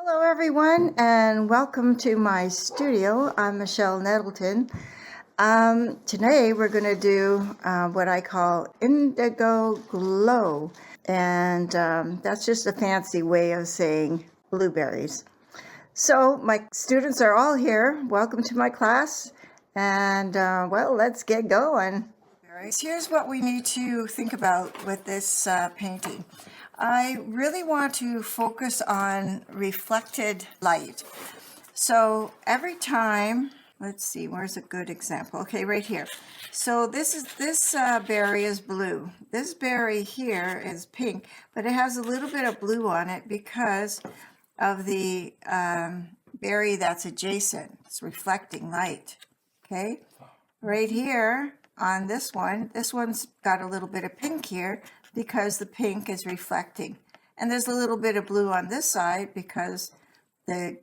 Hello everyone and welcome to my studio. I'm Michelle Nettleton. Today we're going to do what I call Indigo Glow, and that's just a fancy way of saying blueberries. So my students are all here. Welcome to my class, and well, let's get going. Here's what we need to think about with this painting. I really want to focus on reflected light. So every time, let's see, where's a good example? Okay, right here. So this berry is blue. This berry here is pink, but it has a little bit of blue on it because of the berry that's adjacent. It's reflecting light. Okay, right here on this one's got a little bit of pink here because the pink is reflecting, and there's a little bit of blue on this side because the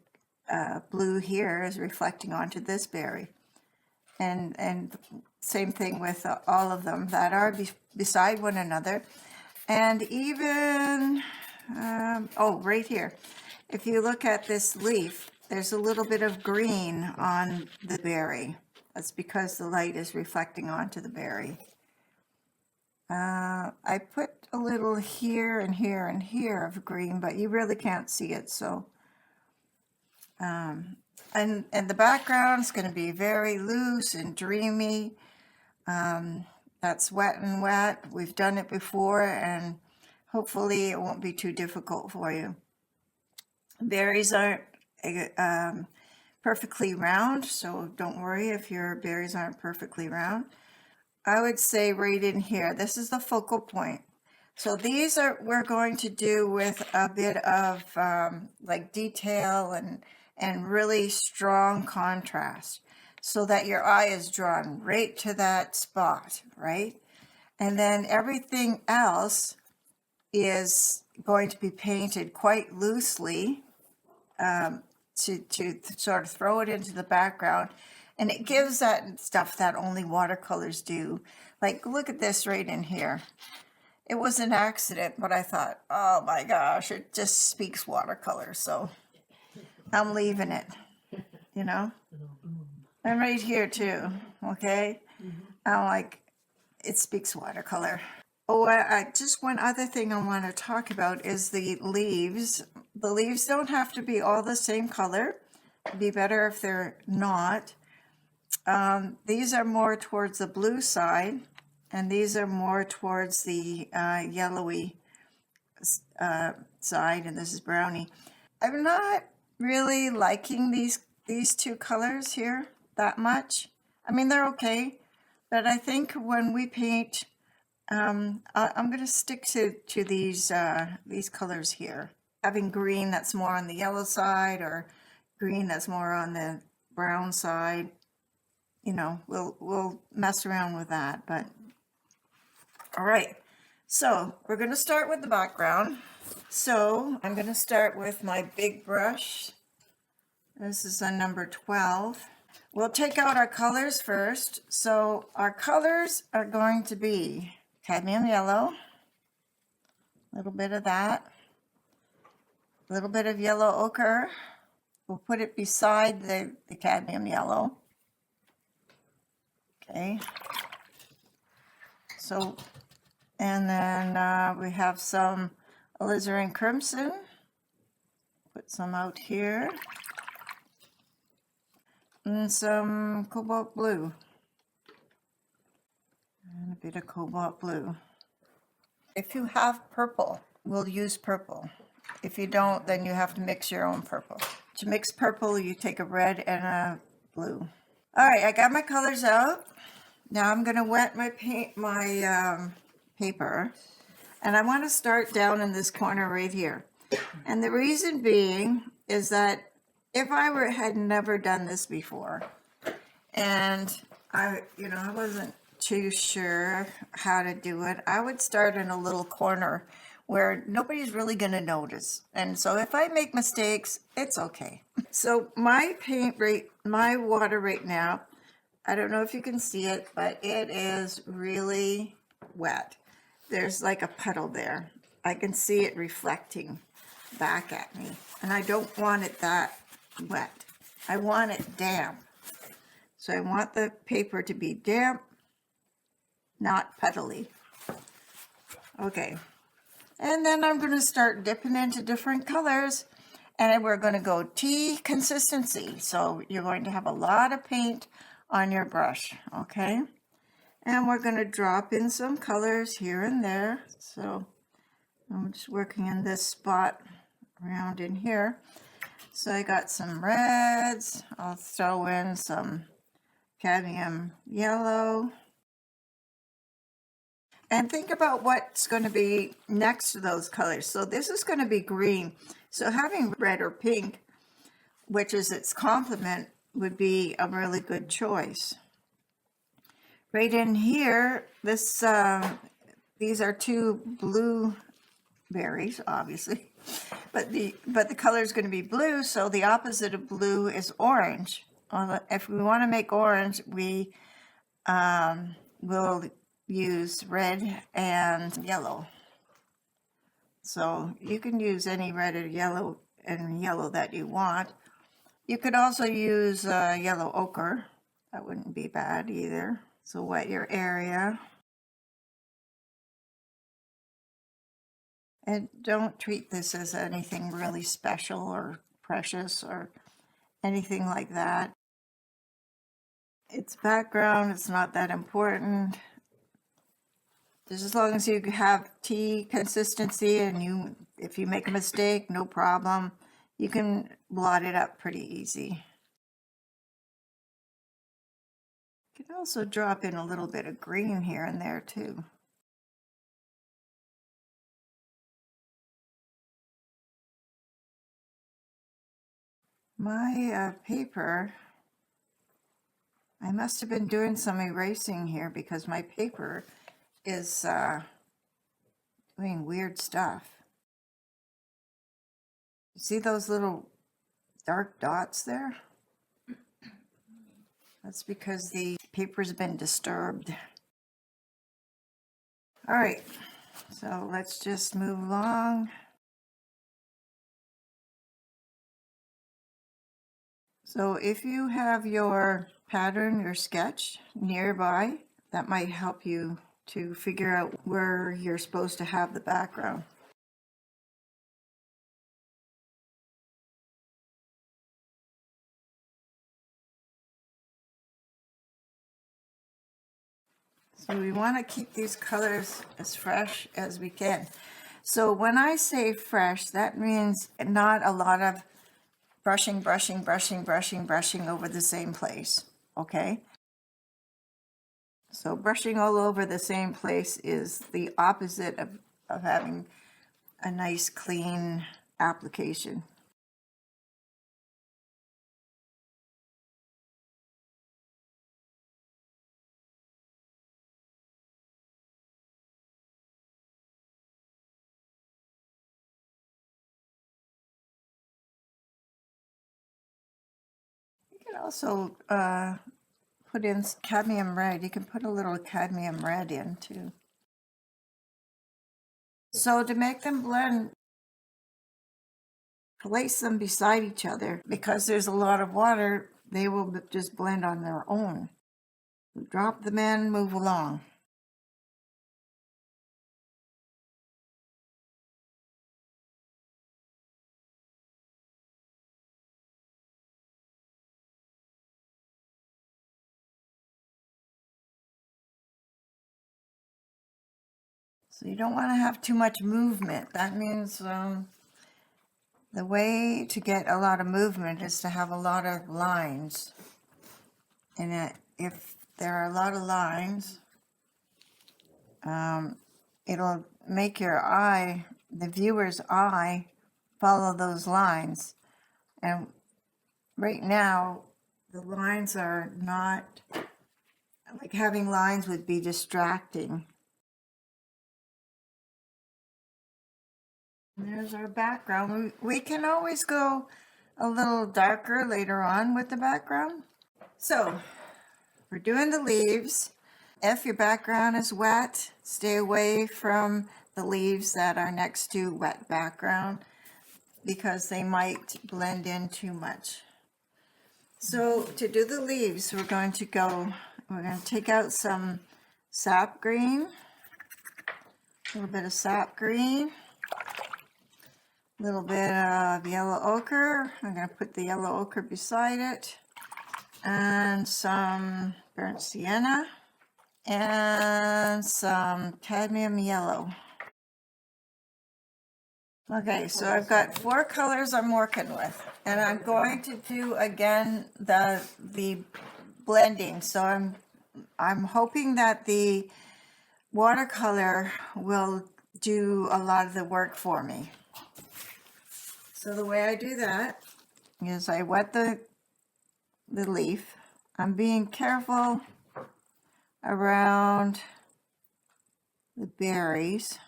blue here is reflecting onto this berry, and same thing with all of them that are beside one another. And even right here, if you look at this leaf, there's a little bit of green on the berry. That's because the light is reflecting onto the berry. I put a little here and here and here of green, but you really can't see it. So, and the background is going to be very loose and dreamy. That's wet and wet. We've done it before, and hopefully it won't be too difficult for you. Berries aren't perfectly round, so don't worry if your berries aren't perfectly round. I would say right in here, this is the focal point. So these we're going to do with a bit of like detail and really strong contrast so that your eye is drawn right to that spot, right? And then everything else is going to be painted quite loosely to sort of throw it into the background, and it gives that stuff that only watercolors do. Like, look at this right in here. It was an accident, but I thought, oh my gosh, it just speaks watercolor, so I'm leaving it, you know? And right here too, okay? I'm like, it speaks watercolor. Oh, just one other thing I want to talk about is the leaves. The leaves don't have to be all the same color. It'd be better if they're not. These are more towards the blue side, and these are more towards the yellowy side, and this is brownie. I'm not really liking these two colors here that much. I mean, they're okay, but I think when we paint, I'm going to stick to these colors here. Having green that's more on the yellow side, or green that's more on the brown side, you know, we'll mess around with that. But all right, so we're going to start with the background. So I'm going to start with my big brush. This is a number 12. We'll take out our colors first. So our colors are going to be cadmium yellow, a little bit of that, a little bit of yellow ochre. We'll put it beside the cadmium yellow. Okay. So, and then we have some alizarin crimson. Put some out here. And some cobalt blue. And a bit of cobalt blue. If you have purple, we'll use purple. If you don't, then you have to mix your own purple. To mix purple, you take a red and a blue. All right, I got my colors out. Now I'm going to wet my paper, and I want to start down in this corner right here. And the reason being is that if I had never done this before, and I wasn't too sure how to do it, I would start in a little corner where nobody's really going to notice. And so if I make mistakes, it's okay. So my water right now, I don't know if you can see it, but it is really wet. There's like a puddle there. I can see it reflecting. back at me. And I don't want it that wet. I want it damp. So I want the paper to be damp, not puddly. Okay. And then I'm going to start dipping into different colors. And we're going to go tea consistency. So you're going to have a lot of paint on your brush. Okay. And we're going to drop in some colors here and there. So I'm just working in this spot around in here. So I got some reds. I'll throw in some cadmium yellow. And think about what's going to be next to those colors. So this is going to be green. So having red or pink, which is its complement, would be a really good choice. Right in here, these are two blueberries, obviously, but the color is going to be blue. So the opposite of blue is orange. If we want to make orange, we will use red and yellow. So you can use any red or yellow that you want. You could also use yellow ochre. That wouldn't be bad either. So wet your area. And don't treat this as anything really special or precious or anything like that. It's background, it's not that important. Just as long as you have tea consistency and if you make a mistake, no problem. You can blot it up pretty easy. You can also drop in a little bit of green here and there too. My paper, I must have been doing some erasing here because my paper is doing weird stuff. You see those little dark dots there? That's because the paper's been disturbed. All right, so let's just move along. So if you have your pattern, your sketch nearby, that might help you to figure out where you're supposed to have the background. So we want to keep these colors as fresh as we can. So when I say fresh, that means not a lot of brushing over the same place, okay? So brushing all over the same place is the opposite of having a nice clean application. You can also put in cadmium red. You can put a little cadmium red in too. So to make them blend, place them beside each other. Because there's a lot of water, they will just blend on their own. Drop them in, move along. So you don't want to have too much movement. That means the way to get a lot of movement is to have a lot of lines. And if there are a lot of lines, it'll make your eye, the viewer's eye, follow those lines. And right now, the lines are not, like having lines would be distracting. There's our background. We can always go a little darker later on with the background. So we're doing the leaves. If your background is wet, stay away from the leaves that are next to wet background. because they might blend in too much. So to do the leaves, we're going to take out some sap green, a little bit of sap green, a little bit of yellow ochre. I'm going to put the yellow ochre beside it, and some burnt sienna, and some cadmium yellow. Okay, so I've got 4 colors I'm working with, and I'm going to do again the blending. So I'm hoping that the watercolor will do a lot of the work for me. So the way I do that is I wet the leaf. I'm being careful around the berries.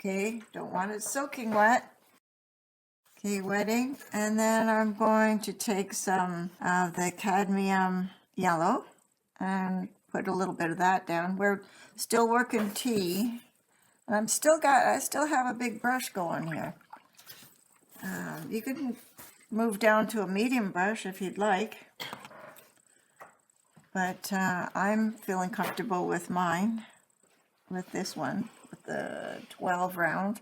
Okay, don't want it soaking wet. Okay, wetting. And then I'm going to take some of the cadmium yellow and put a little bit of that down. We're still working tea. And I still have a big brush going here. You can move down to a medium brush if you'd like. But I'm feeling comfortable with mine, with this one, with the 12 round.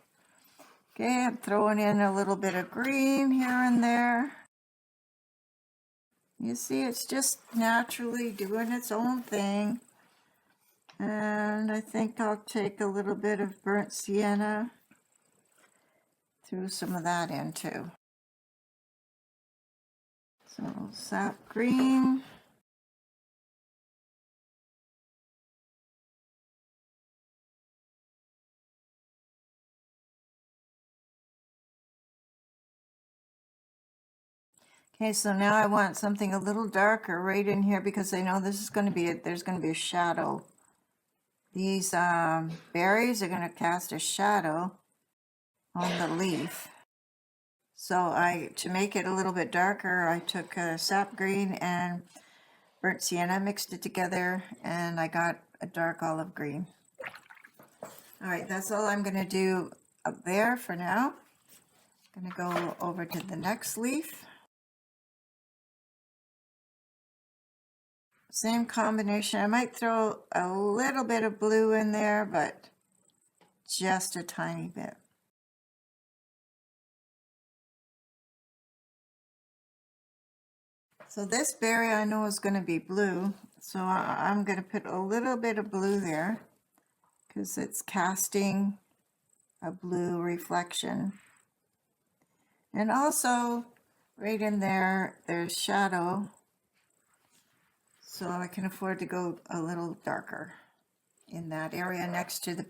Okay, I'm throwing in a little bit of green here and there. You see, it's just naturally doing its own thing. And I think I'll take a little bit of burnt sienna, throw some of that in too. So sap green. Okay, so now I want something a little darker right in here because I know this is going to be there's going to be a shadow. These berries are going to cast a shadow on the leaf. So to make it a little bit darker, I took sap green and burnt sienna, mixed it together, and I got a dark olive green. All right, that's all I'm going to do up there for now. I'm going to go over to the next leaf. Same combination. I might throw a little bit of blue in there, but just a tiny bit. So this berry I know is going to be blue, so I'm going to put a little bit of blue there because it's casting a blue reflection. And also right in there, there's shadow, so I can afford to go a little darker in that area next to the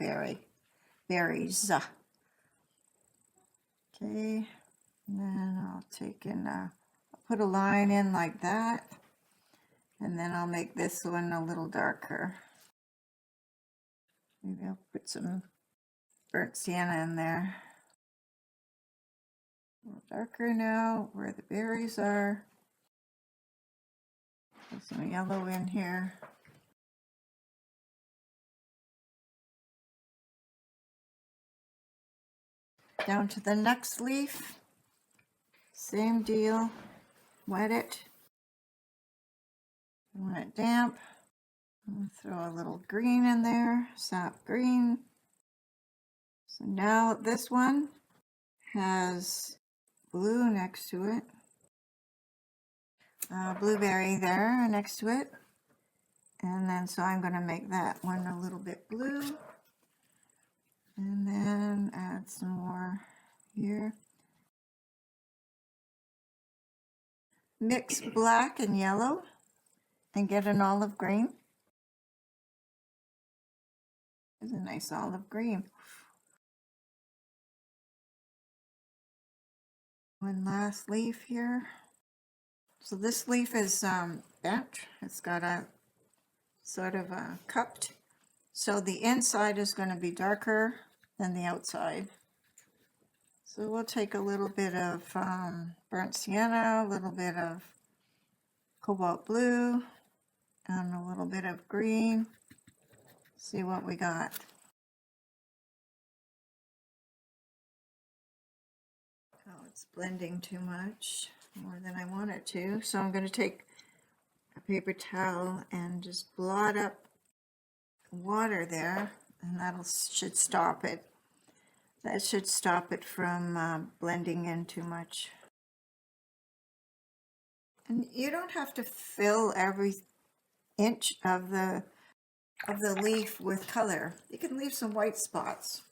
berries. Okay, and then I'll take in, I'll put a line in like that, and then I'll make this one a little darker. Maybe I'll put some burnt sienna in there. A little darker now where the berries are. Put some yellow in here. Down to the next leaf. Same deal. Wet it. I want it damp. Throw a little green in there, sap green. So now this one has blue next to it. Blueberry there next to it. And then so I'm going to make that one a little bit blue. And then add some more here. Mix black and yellow and get an olive green. There's a nice olive green. One last leaf here. So this leaf is bent. It's got a sort of cupped. So the inside is going to be darker than the outside. So we'll take a little bit of burnt sienna, a little bit of cobalt blue, and a little bit of green. See what we got. blending too much, more than I want it to. So I'm going to take a paper towel and just blot up water there, and should stop it. That should stop it from blending in too much. And you don't have to fill every inch of the leaf with color. You can leave some white spots.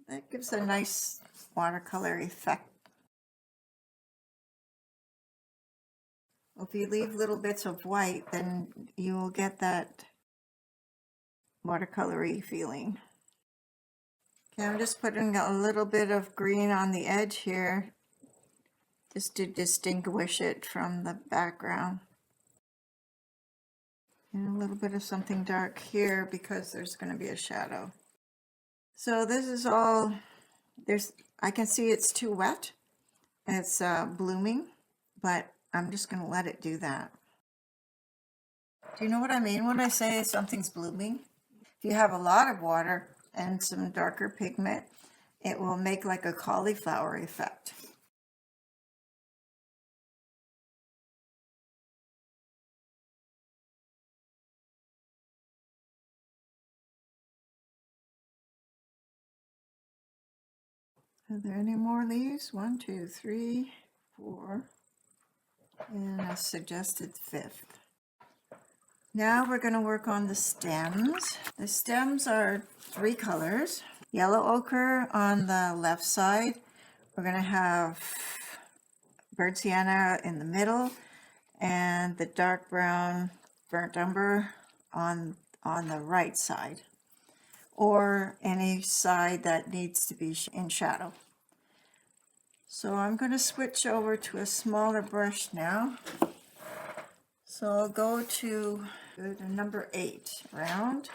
That gives a nice watercolor effect. If you leave little bits of white, then you will get that watercolory feeling. Okay, I'm just putting a little bit of green on the edge here, just to distinguish it from the background. And a little bit of something dark here because there's going to be a shadow. So this is all, I can see it's too wet. It's blooming, but I'm just going to let it do that. Do you know what I mean when I say something's blooming? If you have a lot of water and some darker pigment, it will make like a cauliflower effect. Are there any more leaves? 1, 2, 3, 4, and a suggested 5th. Now we're going to work on the stems. The stems are 3 colors. Yellow ochre on the left side. We're going to have burnt sienna in the middle, and the dark brown burnt umber on the right side, or any side that needs to be in shadow. So I'm going to switch over to a smaller brush now. So I'll go to number 8, round.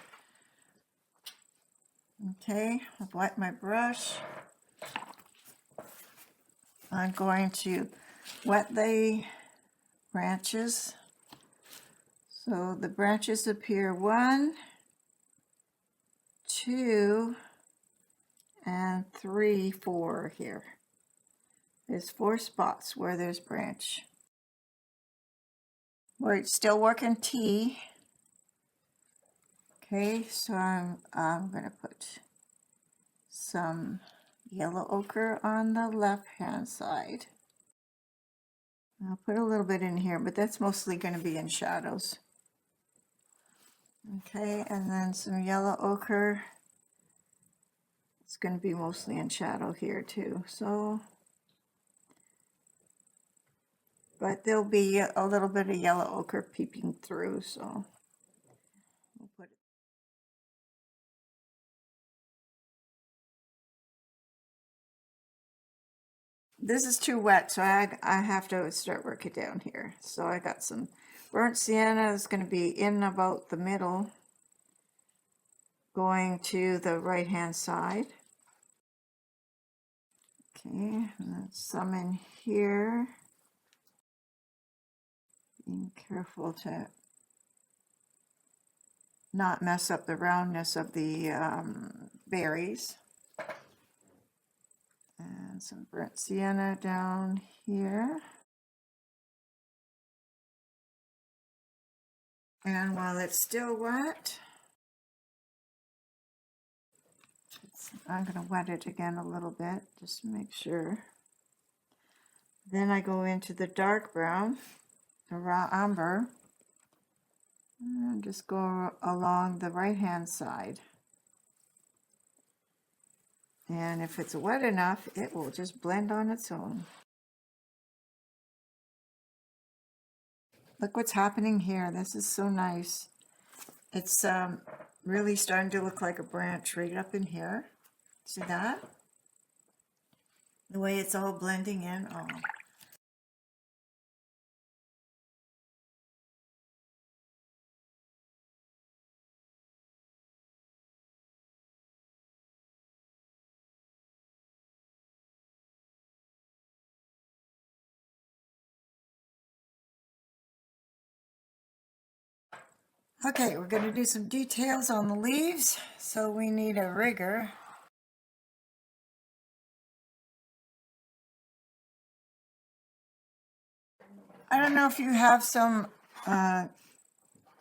Okay, I've wet my brush. I'm going to wet the branches. So the branches appear 1, 2, and 3, 4 here. There's 4 spots where there's branch. We're still working T. Okay, so I'm going to put some yellow ochre on the left hand side. I'll put a little bit in here, but that's mostly going to be in shadows. Okay, and then some yellow ochre. It's going to be mostly in shadow here too. So, but there'll be a little bit of yellow ochre peeping through, so we'll put it. This is too wet, so I have to start working down here. So I got some burnt sienna is going to be in about the middle, going to the right hand side. Okay, and then some in here. Being careful to not mess up the roundness of the berries. And some burnt sienna down here. And while it's still wet, I'm going to wet it again a little bit just to make sure. Then I go into the dark brown, the raw umber, and just go along the right hand side. And if it's wet enough, it will just blend on its own. Look what's happening here. This is so nice. It's really starting to look like a branch right up in here. See that? The way it's all blending in. Oh. Okay, we're going to do some details on the leaves. So we need a rigger. I don't know if you have some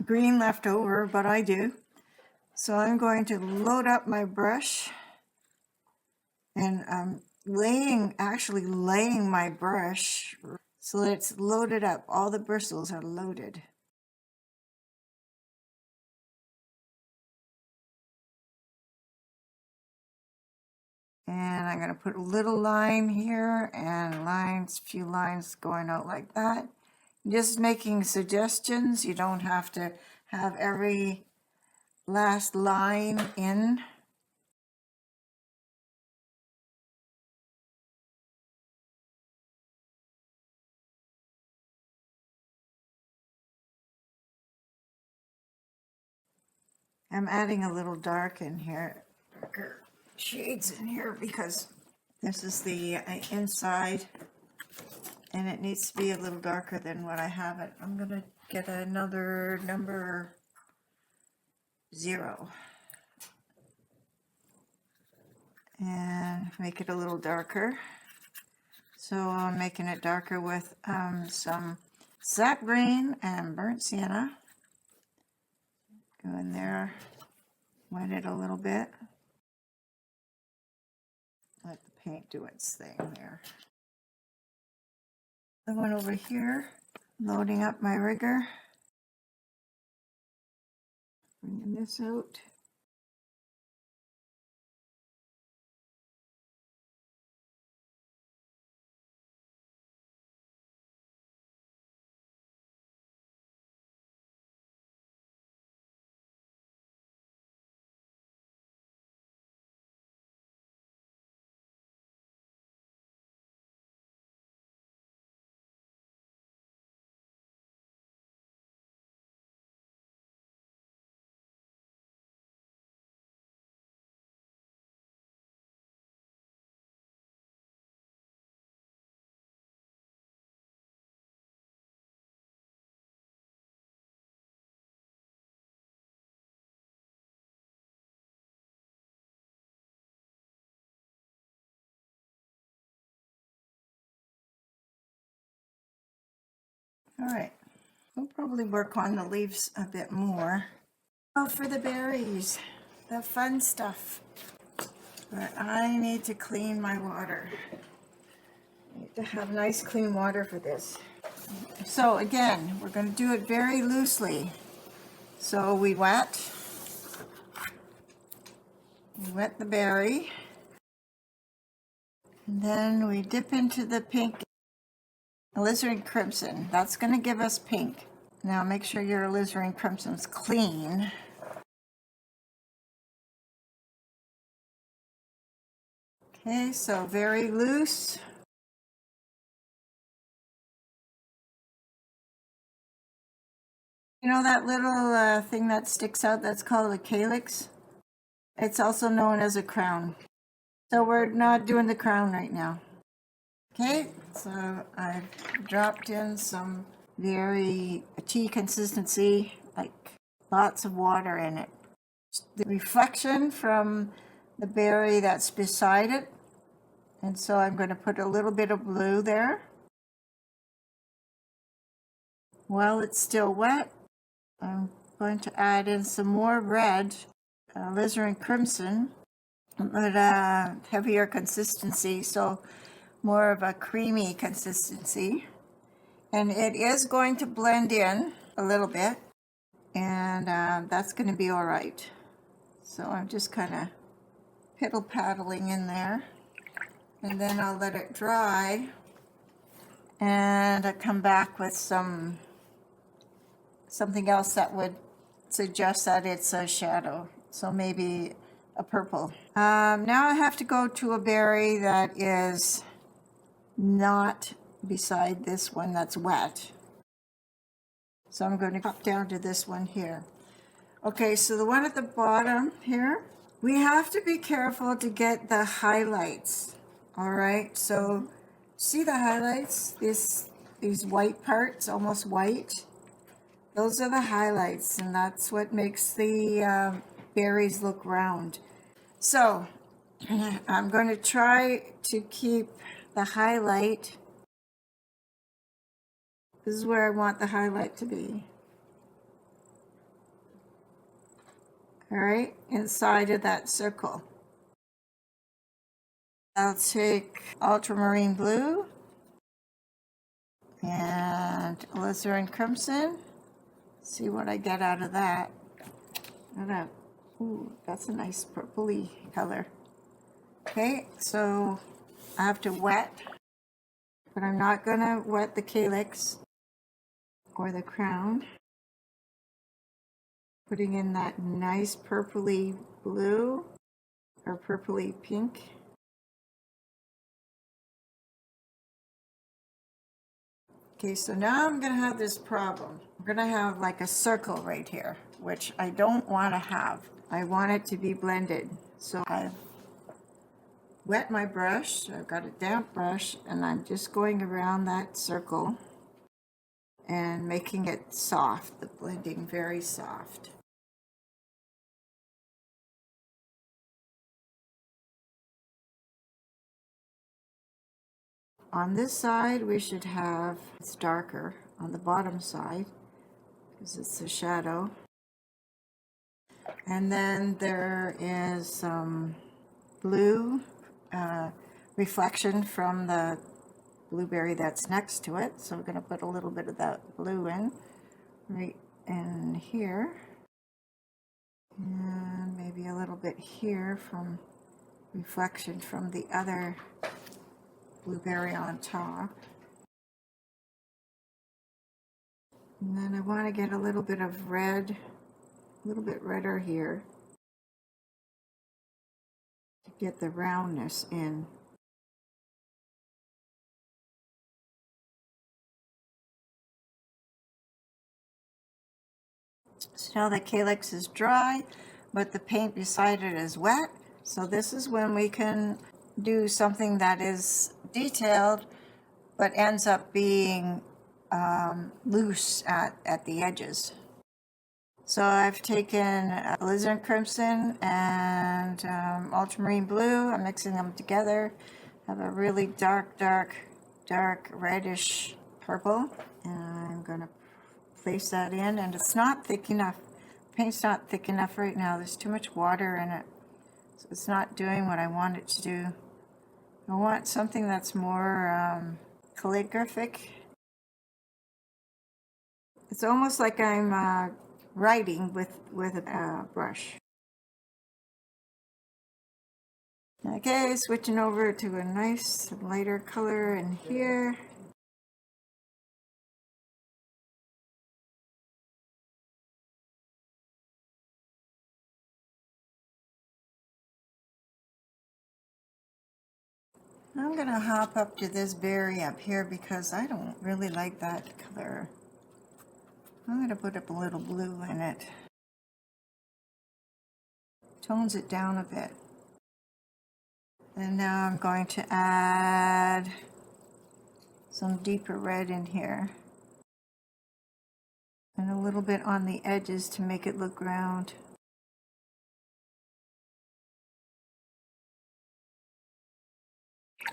green left over, but I do. So I'm going to load up my brush, and I'm actually laying my brush so that it's loaded up. All the bristles are loaded. And I'm going to put a little line here and lines, few lines going out like that. Just making suggestions. You don't have to have every last line in. I'm adding a little dark in here, darker shades in here, because this is the inside and it needs to be a little darker than what I have it. I'm going to get another number 0 and make it a little darker. So I'm making it darker with some sap green and burnt sienna. Go in there, wet it a little bit. Let the paint do its thing there. The one over here, loading up my rigger. Bringing this out. All right, we'll probably work on the leaves a bit more. Oh, for the berries, the fun stuff. But I need to clean my water. I need to have nice clean water for this. So again, we're going to do it very loosely. So we wet the berry, and then we dip into the pink alizarin crimson. That's going to give us pink. Now make sure your alizarin crimson's clean. Okay, so very loose. You know that little thing that sticks out, that's called a calyx? It's also known as a crown. So we're not doing the crown right now. Okay, so I've dropped in some very tea consistency, like lots of water in it. The reflection from the berry that's beside it. And so I'm going to put a little bit of blue there. While it's still wet, I'm going to add in some more red, alizarin crimson, but heavier consistency, so more of a creamy consistency. And it is going to blend in a little bit, and that's going to be all right. So I'm just kind of piddle-paddling in there, and then I'll let it dry, and I'll come back with something else that would suggest that it's a shadow. So maybe a purple. Now I have to go to a berry that is not beside this one that's wet. So I'm going to hop down to this one here. Okay, so the one at the bottom here, we have to be careful to get the highlights. All right, so see the highlights? These white parts, almost white. Those are the highlights, and that's what makes the berries look round. So I'm going to try to keep the highlight This is where I want the highlight to be. All right, inside of that circle. I'll take ultramarine blue and alizarin crimson. See what I get out of that. Ooh, that's a nice purpley color. Okay, so I have to wet, but I'm not gonna wet the calyx or the crown. Putting in that nice purpley blue or purpley pink. Okay, so now I'm gonna have this problem. I'm gonna have like a circle right here, which I don't want to have. I want it to be blended. So I've wet my brush. I've got a damp brush, and I'm just going around that circle and making it soft, the blending very soft. On this side, we should have, it's darker on the bottom side because it's a shadow. And then there is some blue reflection from the blueberry that's next to it. So we're going to put a little bit of that blue in right in here. And maybe a little bit here from reflection from the other blueberry on top. And then I want to get a little bit of red, a little bit redder here to get the roundness in. So now the calyx is dry, but the paint beside it is wet. So this is when we can do something that is detailed, but ends up being loose at the edges. So I've taken alizarin crimson and ultramarine blue. I'm mixing them together. I have a really dark reddish purple, and I'm going to place that in, and it's not thick enough. Paint's not thick enough right now. There's too much water in it, so it's not doing what I want it to do. I want something that's more calligraphic. It's almost like I'm writing with a brush. Okay, switching over to a nice lighter color in here. I'm gonna hop up to this berry up here because I don't really like that color. I'm gonna put up a little blue in it. Tones it down a bit. And now I'm going to add some deeper red in here. And a little bit on the edges to make it look round.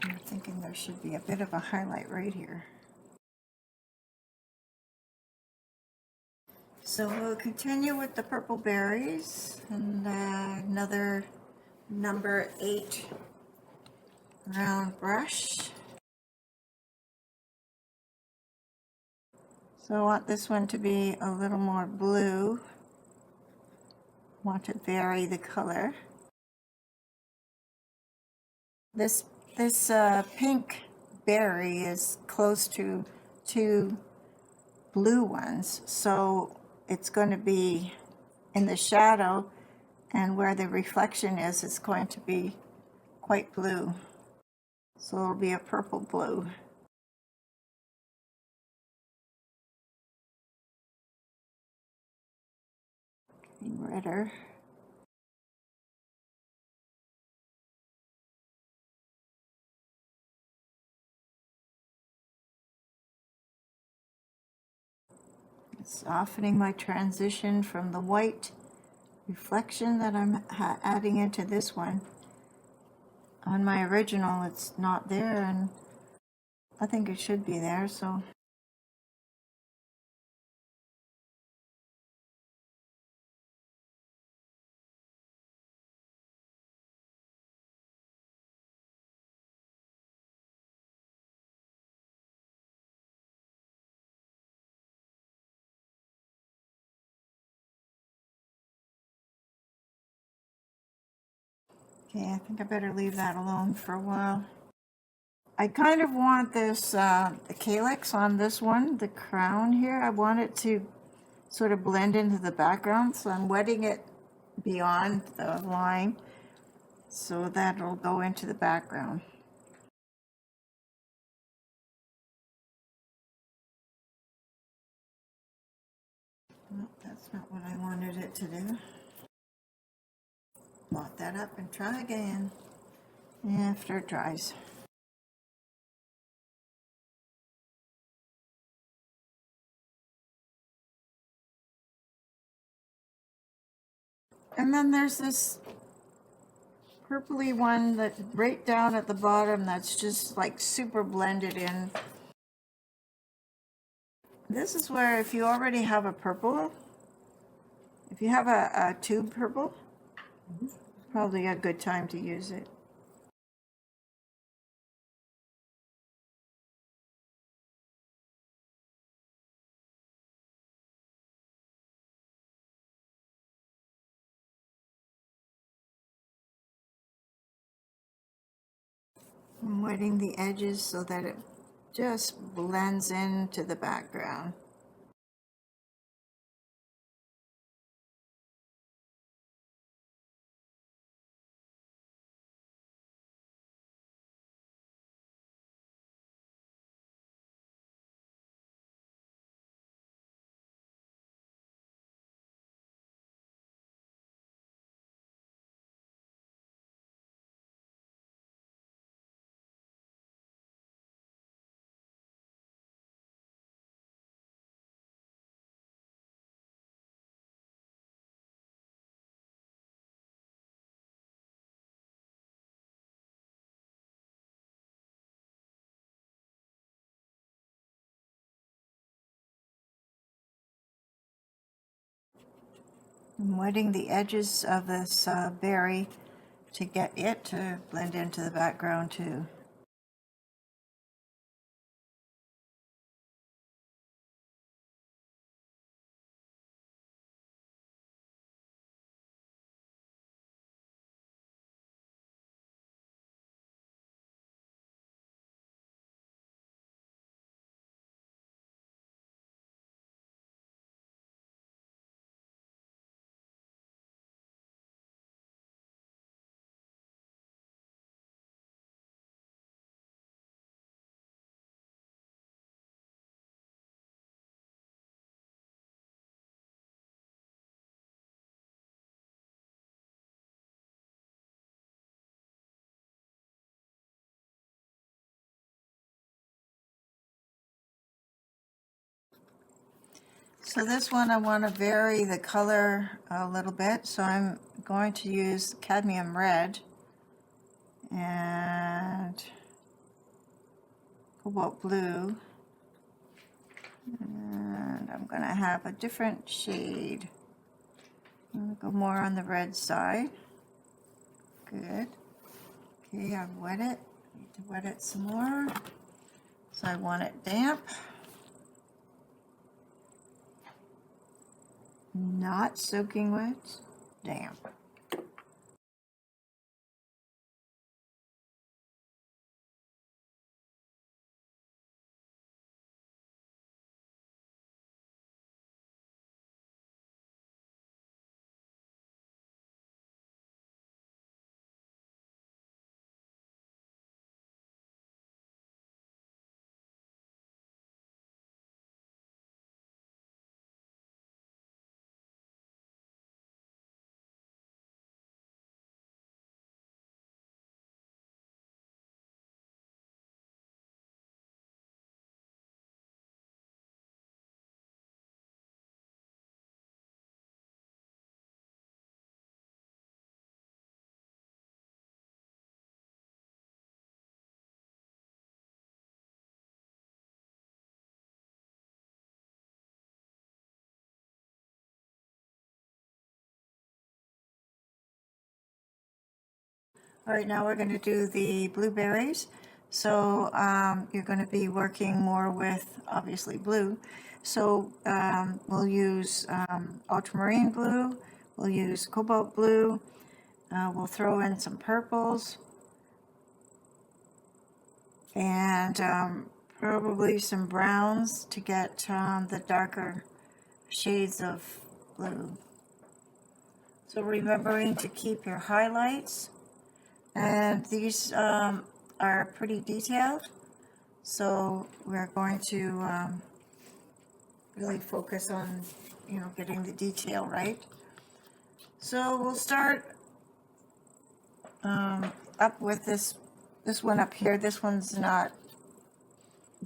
I'm thinking there should be a bit of a highlight right here. So we'll continue with the purple berries and another number 8 round brush. So I want this one to be a little more blue. I want to vary the color. This pink berry is close to 2 blue ones, so it's going to be in the shadow, and where the reflection is, it's going to be quite blue. So it'll be a purple blue. Getting redder. Softening my transition from the white reflection that I'm adding into this one. On my original, it's not there, and I think it should be there, so Okay, I think I better leave that alone for a while. I kind of want this the calyx on this one, the crown here. I want it to sort of blend into the background, so I'm wetting it beyond the line so that it'll go into the background. Well, that's not what I wanted it to do. Blot that up and try again after it dries. And then there's this purpley one that right down at the bottom that's just like super blended in. This is where if you already have a purple, if you have a tube purple, it's probably a good time to use it. I'm wetting the edges so that it just blends into the background. I'm wetting the edges of this berry to get it to blend into the background too. So this one I want to vary the color a little bit, so I'm going to use cadmium red and cobalt blue, and I'm going to have a different shade. I'm going to go more on the red side. Good. Okay, I've wet it. Need to wet it some more. So I want it damp. Not soaking wet, damp. All right, now we're going to do the blueberries. So you're going to be working more with, obviously, blue. So we'll use ultramarine blue, we'll use cobalt blue, We'll throw in some purples and probably some browns to get the darker shades of blue. So remembering to keep your highlights, and these are pretty detailed, so we're going to really focus on, you know, getting the detail right. So we'll start up with this one up here. This one's not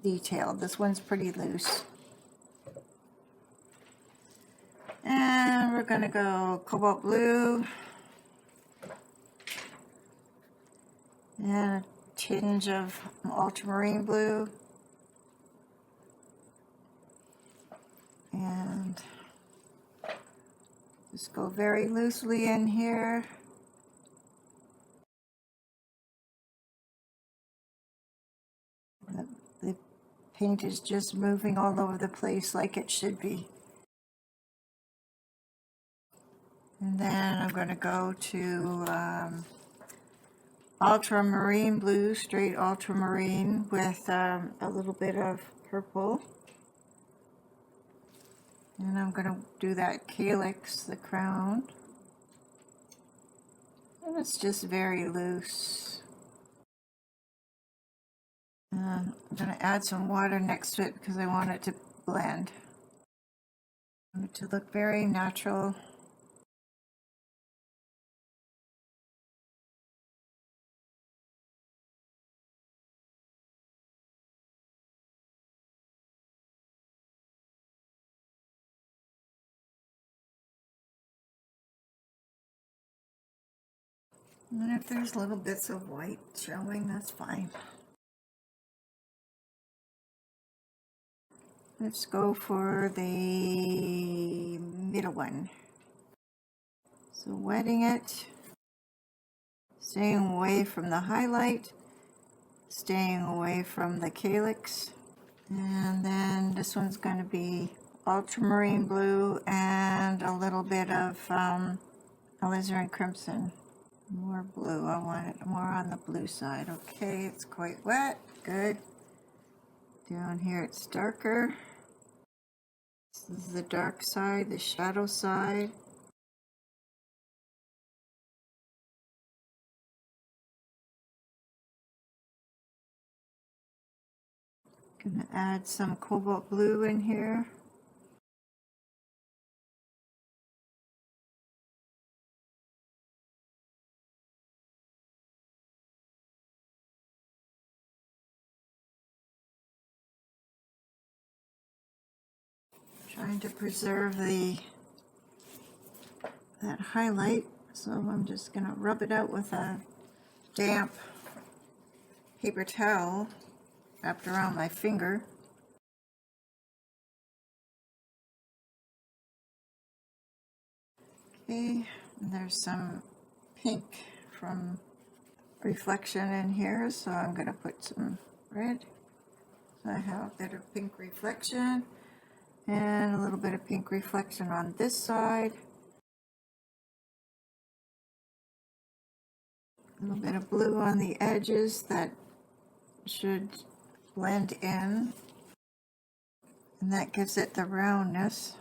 detailed. This one's pretty loose. And we're going to go cobalt blue and a tinge of ultramarine blue. And just go very loosely in here. The paint is just moving all over the place like it should be. And then I'm going to go to ultramarine blue, straight ultramarine with a little bit of purple. And I'm going to do that calyx, the crown. And it's just very loose. I'm going to add some water next to it because I want it to blend. I want it to look very natural. And if there's little bits of white showing, that's fine. Let's go for the middle one. So wetting it, staying away from the highlight, staying away from the calyx. And then this one's going to be ultramarine blue and a little bit of alizarin crimson. More blue. I want it more on the blue side. Okay, it's quite wet. Good. Down here it's darker. This is the dark side, the shadow side. Gonna add some cobalt blue in here. Trying to preserve that highlight, so I'm just gonna rub it out with a damp paper towel wrapped around my finger. Okay, and there's some pink from reflection in here, so I'm gonna put some red. So I have a bit of pink reflection and a little bit of pink reflection on this side. A little bit of blue on the edges that should blend in, and that gives it the roundness.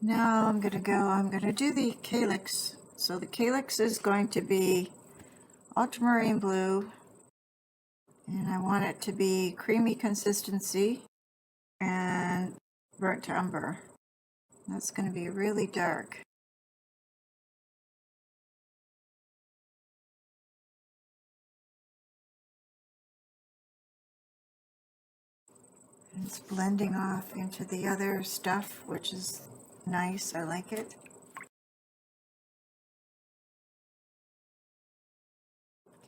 Now I'm going to do the calyx. So the calyx is going to be ultramarine blue, and I want it to be creamy consistency and burnt umber. That's going to be really dark. It's blending off into the other stuff, which is nice. I like it.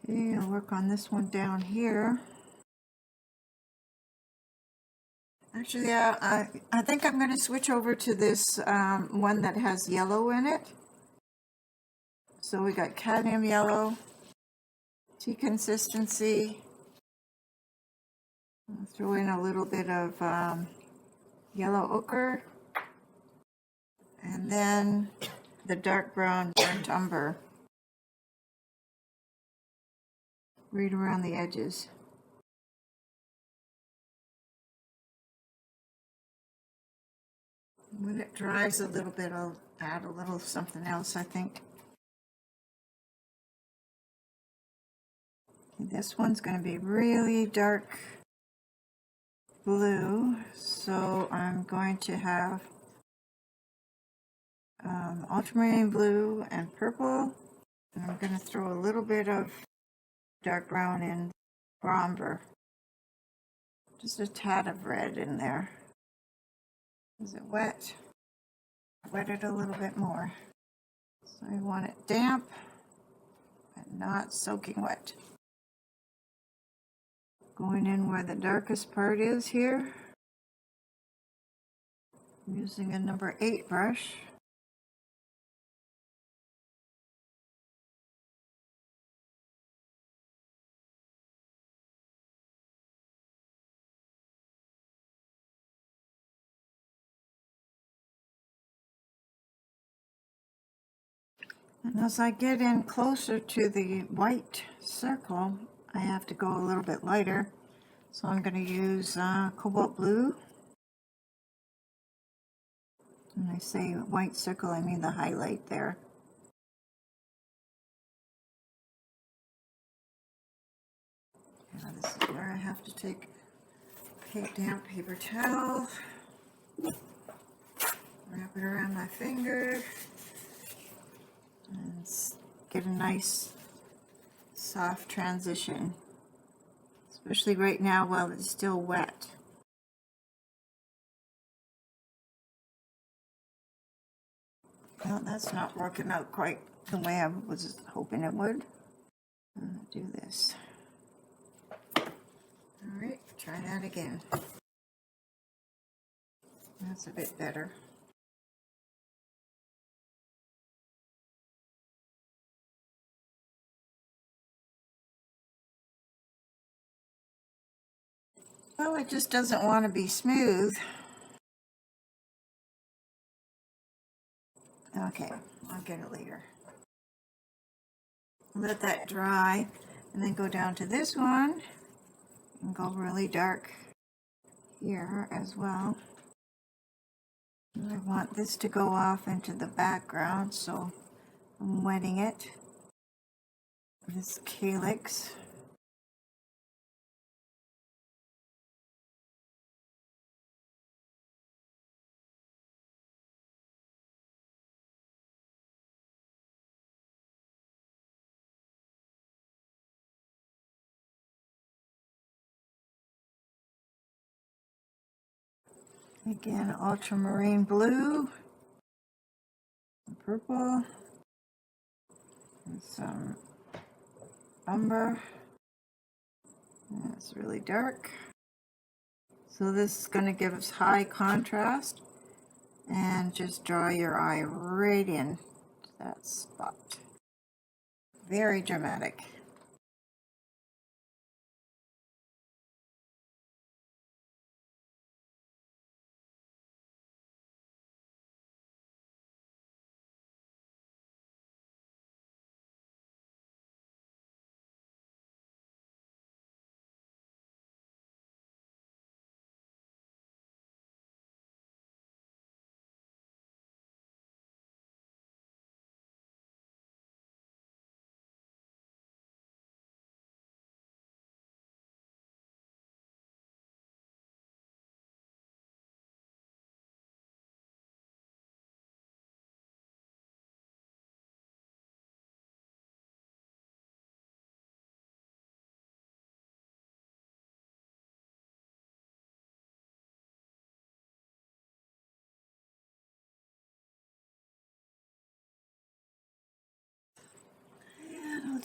Okay, I'll work on this one down here. Actually, yeah, I think I'm going to switch over to this one that has yellow in it. So we got cadmium yellow, tea consistency. I'll throw in a little bit of yellow ochre, and then the dark brown burnt umber right around the edges. When it dries a little bit, I'll add a little something else, I think. This one's going to be really dark blue, so I'm going to have ultramarine blue and purple, and I'm going to throw a little bit of dark brown in for umber. Just a tad of red in there. Is it wet? Wet it a little bit more. So I want it damp and not soaking wet. Going in where the darkest part is here. I'm using a number 8 brush. And as I get in closer to the white circle, I have to go a little bit lighter. So I'm going to use cobalt blue. When I say white circle, I mean the highlight there. Now this is where I have to take a damp paper towel, wrap it around my finger, and get a nice soft transition, especially right now while it's still wet. Well, that's not working out quite the way I was hoping it would. Do this. Alright, try that again. That's a bit better. Well, it just doesn't want to be smooth. Okay, I'll get it later. Let that dry, and then go down to this one, and go really dark here as well. And I want this to go off into the background, so I'm wetting it. This calyx. Again, ultramarine blue, purple, and some umber. And it's really dark. So this is going to give us high contrast, and just draw your eye right in to that spot. Very dramatic.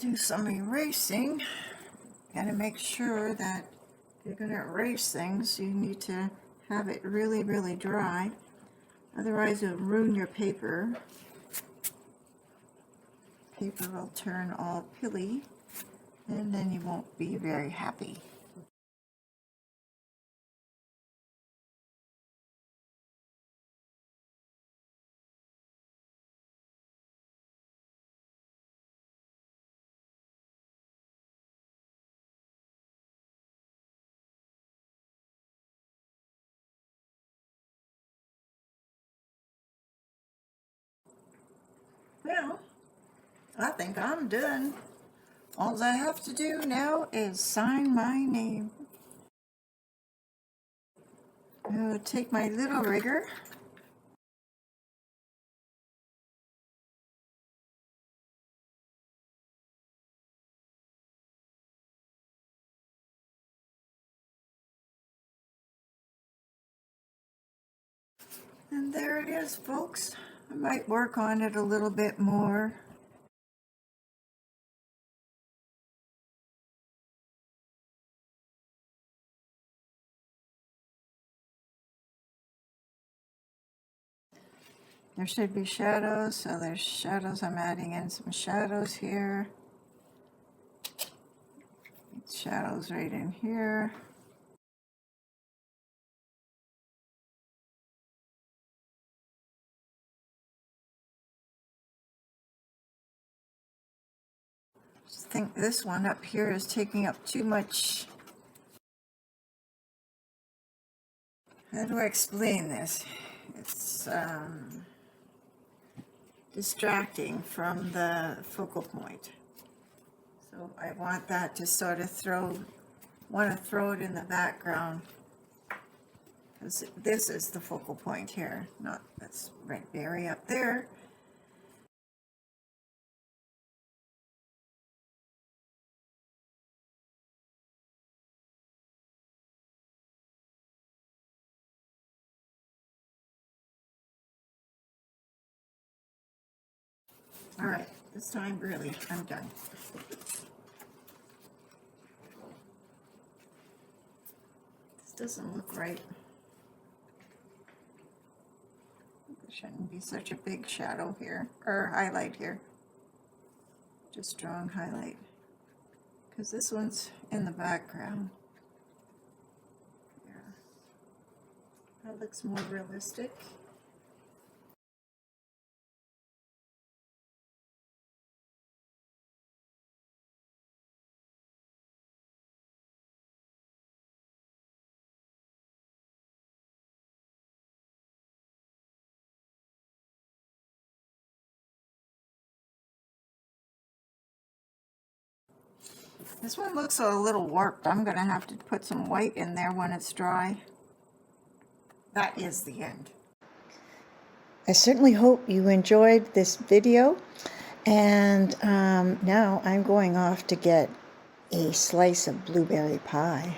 do some erasing. Gotta make sure that if you're gonna erase things, you need to have it really, really dry. Otherwise, it'll ruin your paper. Paper will turn all pilly, and then you won't be very happy. Well, I think I'm done. All I have to do now is sign my name. I'll take my little rigger. And there it is, folks. I might work on it a little bit more. There should be shadows, so there's shadows. I'm adding in some shadows here. Shadows right in here. I think this one up here is taking up too much. How do I explain this? It's distracting from the focal point. So I want that to sort of throw it in the background. Because this is the focal point here, not this red berry up there. All right, this time really, I'm done. This doesn't look right. There shouldn't be such a big shadow here, or highlight here. Just strong highlight. Because this one's in the background. Yeah. That looks more realistic. This one looks a little warped. I'm going to have to put some white in there when it's dry. That is the end. I certainly hope you enjoyed this video. And now I'm going off to get a slice of blueberry pie.